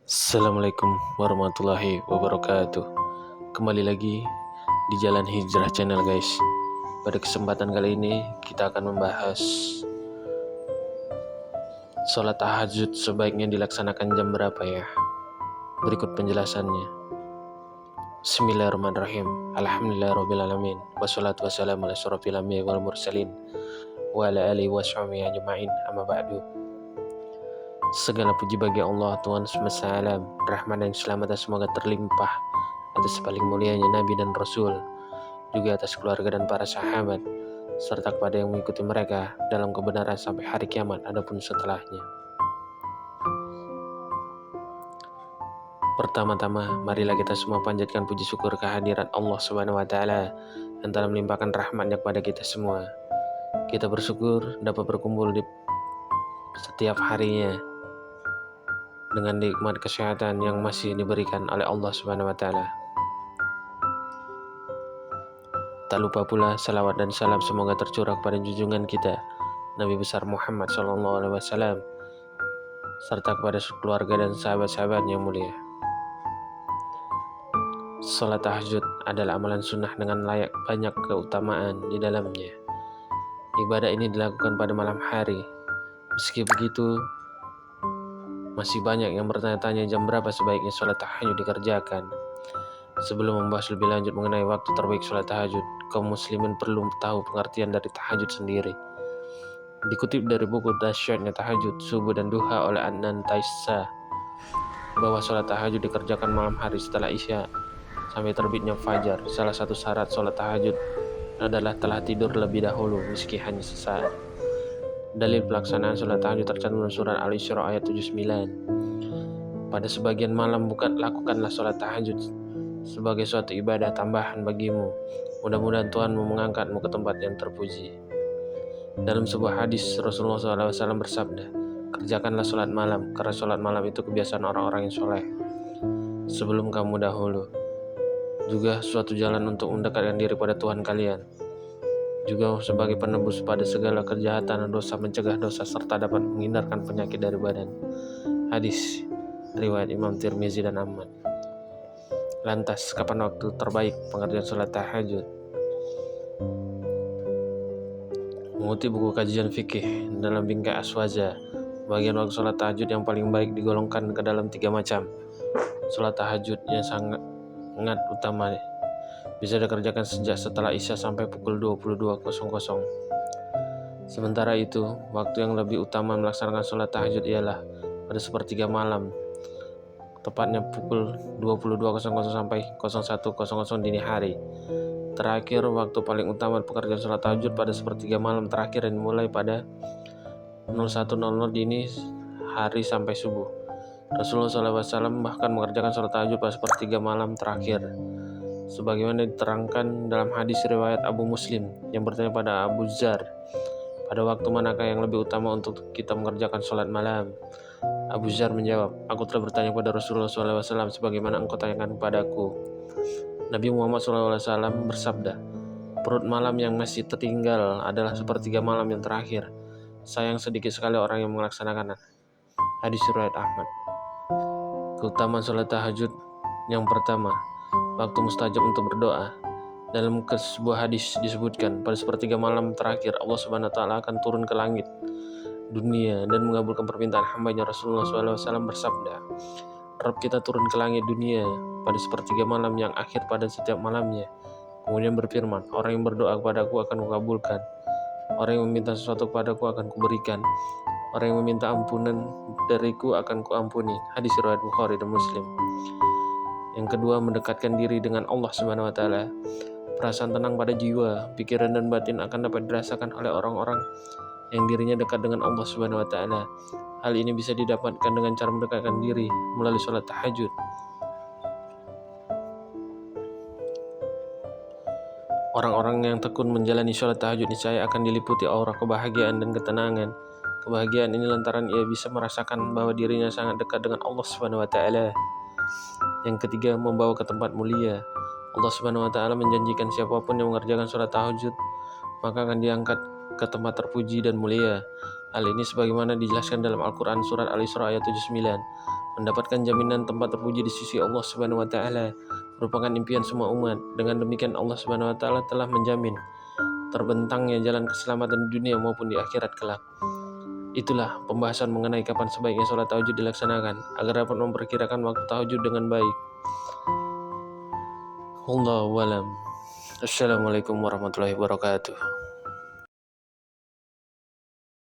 Assalamualaikum warahmatullahi wabarakatuh. Kembali lagi di Jalan Hijrah Channel guys. Pada kesempatan kali ini kita akan membahas sholat tahajud sebaiknya dilaksanakan jam berapa ya. Berikut penjelasannya. Bismillahirrahmanirrahim. Alhamdulillahirrabbilalamin. Wassalatu wassalamu ala asyrofil anbiya'i wal mursalin wa ala alihi wa sahbihi ajma'in. Amma ba'du. Segala puji bagi Allah Tuhan semesta alam, rahmat dan keselamatan semoga terlimpah atas paling mulianya Nabi dan Rasul, juga atas keluarga dan para sahabat, serta kepada yang mengikuti mereka dalam kebenaran sampai hari kiamat adapun setelahnya. Pertama-tama, marilah kita semua panjatkan puji syukur kehadirat Allah Subhanahu wa Ta'ala yang telah melimpahkan rahmatnya kepada kita semua. Kita bersyukur dapat berkumpul di setiap harinya dengan nikmat kesehatan yang masih diberikan oleh Allah Subhanahu wa Ta'ala. Tak lupa pula salawat dan salam semoga tercurah pada junjungan kita Nabi besar Muhammad SAW serta kepada keluarga dan sahabat-sahabat yang mulia. Salat tahajud adalah amalan sunnah dengan layak banyak keutamaan di dalamnya. Ibadah ini dilakukan pada malam hari. Meski begitu, masih banyak yang bertanya-tanya jam berapa sebaiknya sholat tahajud dikerjakan. Sebelum membahas lebih lanjut mengenai waktu terbaik sholat tahajud, kaum muslimin perlu tahu pengertian dari tahajud sendiri. Dikutip dari buku Dahsyatnya Tahajud, Subuh dan Duha oleh Adnan Taissa, bahwa sholat tahajud dikerjakan malam hari setelah isya sampai terbitnya fajar. Salah satu syarat sholat tahajud adalah telah tidur lebih dahulu meski hanya sesaat. Dalil pelaksanaan sholat tahajud tercantum dalam surat Al-Isra ayat 79. Pada sebagian malam lakukanlah sholat tahajud sebagai suatu ibadah tambahan bagimu. Mudah-mudahan Tuhanmu mengangkatmu ke tempat yang terpuji. Dalam sebuah hadis Rasulullah SAW bersabda, kerjakanlah sholat malam, karena sholat malam itu kebiasaan orang-orang yang soleh sebelum kamu dahulu. Juga suatu jalan untuk mendekatkan diri pada Tuhan kalian. Juga sebagai penebus pada segala kejahatan dan dosa, mencegah dosa serta dapat menghindarkan penyakit dari badan. Hadis riwayat Imam Tirmizi dan Ahmad. Lantas, kapan waktu terbaik pengertian sholat tahajud? Mengutip buku kajian fikih dalam Bingkai Aswaja, bagian waktu sholat tahajud yang paling baik digolongkan ke dalam 3 macam. Sholat tahajud yang sangat utama bisa dikerjakan sejak setelah isya sampai pukul 22.00. Sementara itu, waktu yang lebih utama melaksanakan sholat tahajud ialah pada sepertiga malam, tepatnya pukul 22.00 sampai 01.00 dini hari. Terakhir, waktu paling utama pekerjaan sholat tahajud pada sepertiga malam terakhir yang dimulai pada 01.00 dini hari sampai subuh. Rasulullah SAW bahkan mengerjakan sholat tahajud pada sepertiga malam terakhir, sebagaimana diterangkan dalam hadis riwayat Abu Muslim yang bertanya pada Abu Dzar, pada waktu manakah yang lebih utama untuk kita mengerjakan sholat malam? Abu Dzar menjawab, aku telah bertanya kepada Rasulullah SAW sebagaimana engkau tanyakan kepadaku. Nabi Muhammad SAW bersabda, perut malam yang masih tertinggal adalah sepertiga malam yang terakhir. Sayang sedikit sekali orang yang melaksanakannya. Hadis riwayat Ahmad. Keutamaan sholat tahajud yang pertama, waktu mustajab untuk berdoa. Dalam sebuah hadis disebutkan, pada sepertiga malam terakhir Allah Subhanahu wa Ta'ala akan turun ke langit dunia dan mengabulkan permintaan hambanya. Rasulullah SAW bersabda, Rabb kita turun ke langit dunia pada sepertiga malam yang akhir pada setiap malamnya. Kemudian berfirman, orang yang berdoa kepadaku akan kukabulkan, orang yang meminta sesuatu kepadaku akan kuberikan, orang yang meminta ampunan dariku akan kuampuni. Hadis riwayat Bukhari dan Muslim. Yang kedua, mendekatkan diri dengan Allah Subhanahu wa Ta'ala. Perasaan tenang pada jiwa, pikiran dan batin akan dapat dirasakan oleh orang-orang yang dirinya dekat dengan Allah Subhanahu wa Ta'ala. Hal ini bisa didapatkan dengan cara mendekatkan diri melalui sholat tahajud. Orang-orang yang tekun menjalani sholat tahajud niscaya akan diliputi aura kebahagiaan dan ketenangan. Kebahagiaan ini lantaran ia bisa merasakan bahwa dirinya sangat dekat dengan Allah Subhanahu wa Ta'ala. Yang ketiga, membawa ke tempat mulia. Allah Subhanahu wa Ta'ala menjanjikan siapapun yang mengerjakan sholat tahajud maka akan diangkat ke tempat terpuji dan mulia. Hal ini sebagaimana dijelaskan dalam Al-Quran surat Al-Isra ayat 79. Mendapatkan jaminan tempat terpuji di sisi Allah Subhanahu wa taala merupakan impian semua umat. Dengan demikian Allah Subhanahu wa taala telah menjamin terbentangnya jalan keselamatan di dunia maupun di akhirat kelak. Itulah pembahasan mengenai kapan sebaiknya sholat tahajud dilaksanakan agar dapat memperkirakan waktu tahajud dengan baik. Wallahu a'lam. Assalamualaikum warahmatullahi wabarakatuh.